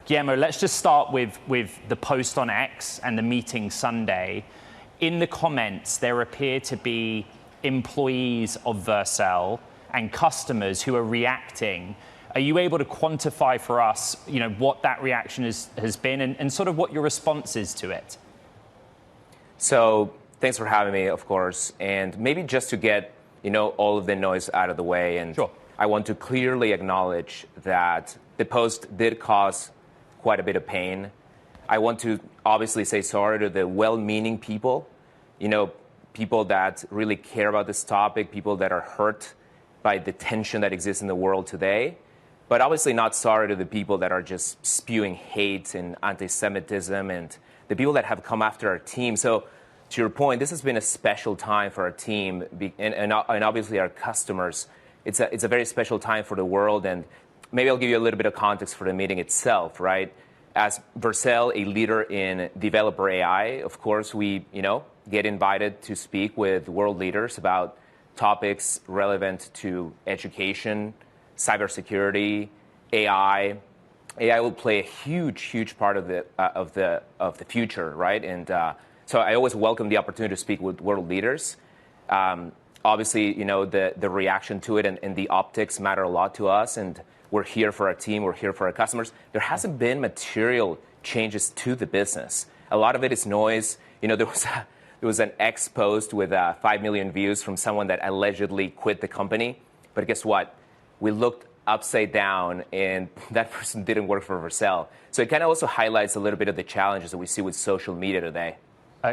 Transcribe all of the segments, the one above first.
Guillermo, let's just start with the post on X and the meeting Sunday. In the comments, there appear to be employees of Vercel and customers who are reacting. Are you able to quantify for us, what that reaction has been and sort of what your response is to it? So thanks for having me, of course. And maybe just to get, all of the noise out of the way. And sure. I want to clearly acknowledge that the post did cause quite a bit of pain. I want to obviously say sorry to the well-meaning people, people that really care about this topic, people that are hurt by the tension that exists in the world today. But obviously not sorry to the people that are just spewing hate and anti-Semitism and the people that have come after our team. So to your point, this has been a special time for our team and obviously our customers. It's a very special time for the world. And maybe I'll give you a little bit of context for the meeting itself, right? As Vercel, a leader in developer AI, of course, we, get invited to speak with world leaders about topics relevant to education, cybersecurity, AI. AI will play a huge part of the future, right? And so I always welcome the opportunity to speak with world leaders. Obviously, the reaction to it and the optics matter a lot to us, and we're here for our team, we're here for our customers. There hasn't been material changes to the business. A lot of it is noise. There was an X post with 5 million views from someone that allegedly quit the company. But guess what? We looked upside down, and that person didn't work for Vercel. So it kind of also highlights a little bit of the challenges that we see with social media today.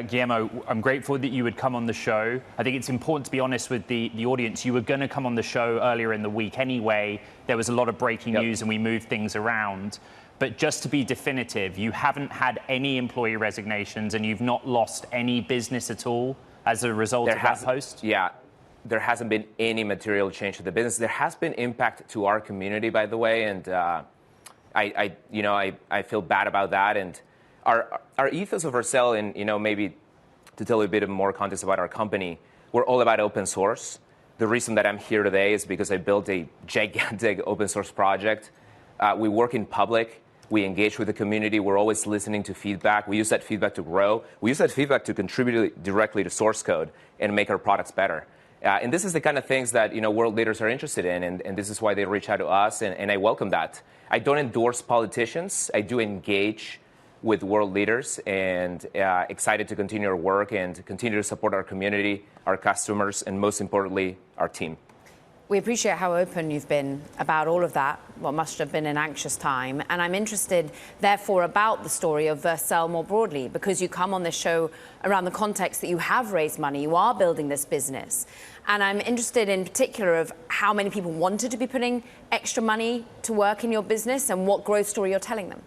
Guillermo, I'm grateful that you would come on the show. I think it's important to be honest with the audience. You were going to come on the show earlier in the week anyway. There was a lot of breaking news and we moved things around. But just to be definitive, you haven't had any employee resignations and you've not lost any business at all as a result of that post? Yeah, there hasn't been any material change to the business. There has been impact to our community, by the way, and I feel bad about that. And our ethos of Vercel, and maybe to tell you a bit more context about our company, we're all about open source. The reason that I'm here today is because I built a gigantic open source project. We work in public. We engage with the community. We're always listening to feedback. We use that feedback to grow. We use that feedback to contribute directly to source code and make our products better. And this is the kind of things that world leaders are interested in, and this is why they reach out to us, and I welcome that. I don't endorse politicians. I do engage with world leaders, and excited to continue our work and continue to support our community, our customers, and most importantly, our team. We appreciate how open you've been about all of that, what must have been an anxious time. And I'm interested, therefore, about the story of Vercel more broadly, because you come on this show around the context that you have raised money, you are building this business. And I'm interested in particular of how many people wanted to be putting extra money to work in your business and what growth story you're telling them.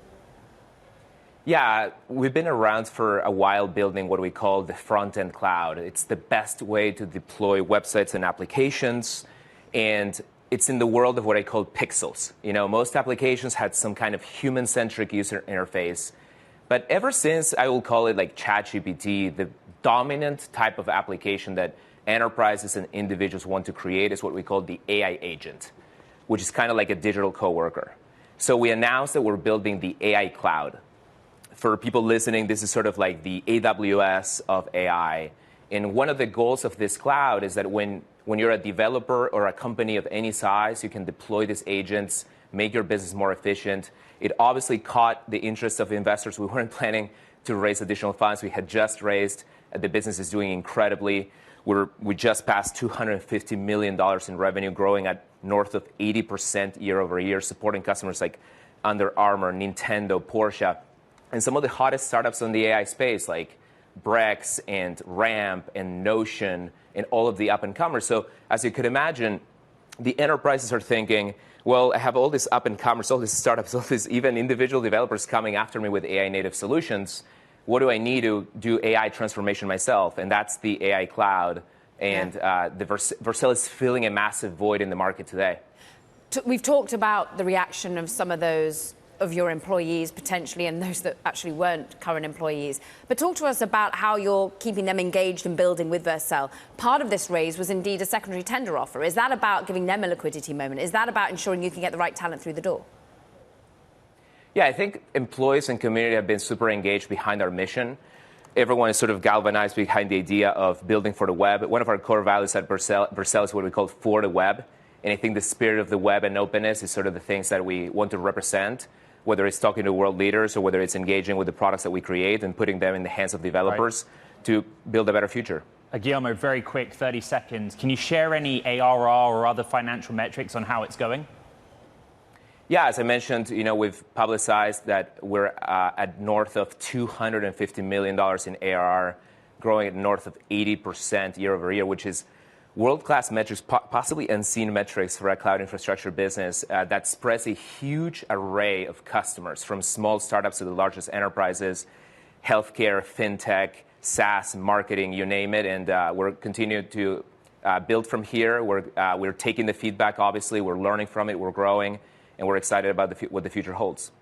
Yeah, we've been around for a while building what we call the front-end cloud. It's the best way to deploy websites and applications. And it's in the world of what I call pixels. Most applications had some kind of human-centric user interface. But ever since, I will call it like ChatGPT, the dominant type of application that enterprises and individuals want to create is what we call the AI agent, which is kind of like a digital coworker. So we announced that we're building the AI cloud. For people listening, this is sort of like the AWS of AI. And one of the goals of this cloud is that when you're a developer or a company of any size, you can deploy these agents, make your business more efficient. It obviously caught the interest of investors. We weren't planning to raise additional funds. We had just raised. The business is doing incredibly. We just passed $250 million in revenue, growing at north of 80% year over year, supporting customers like Under Armour, Nintendo, Porsche, and some of the hottest startups in the AI space, like Brex and Ramp and Notion and all of the up-and-comers. So as you could imagine, the enterprises are thinking, well, I have all these up-and-comers, all these startups, all these even individual developers coming after me with AI-native solutions. What do I need to do AI transformation myself? And that's the AI cloud. And the Vercel is filling a massive void in the market today. We've talked about the reaction of some of those of your employees potentially and those that actually weren't current employees. But talk to us about how you're keeping them engaged and building with Vercel. Part of this raise was indeed a secondary tender offer. Is that about giving them a liquidity moment? Is that about ensuring you can get the right talent through the door? Yeah, I think employees and community have been super engaged behind our mission. Everyone is sort of galvanized behind the idea of building for the web. One of our core values at Vercel is what we call for the web. And I think the spirit of the web and openness is sort of the things that we want to represent, whether it's talking to world leaders or whether it's engaging with the products that we create and putting them in the hands of developers to build a better future. Guillermo, very quick, 30 seconds. Can you share any ARR or other financial metrics on how it's going? Yeah, as I mentioned, we've publicized that we're at north of $250 million in ARR, growing at north of 80% year over year, which is world-class metrics, possibly unseen metrics for a cloud infrastructure business that spreads a huge array of customers, from small startups to the largest enterprises, healthcare, fintech, SaaS, marketing, you name it. And we're continuing to build from here. We're taking the feedback, obviously. We're learning from it. We're growing. And we're excited about what the future holds.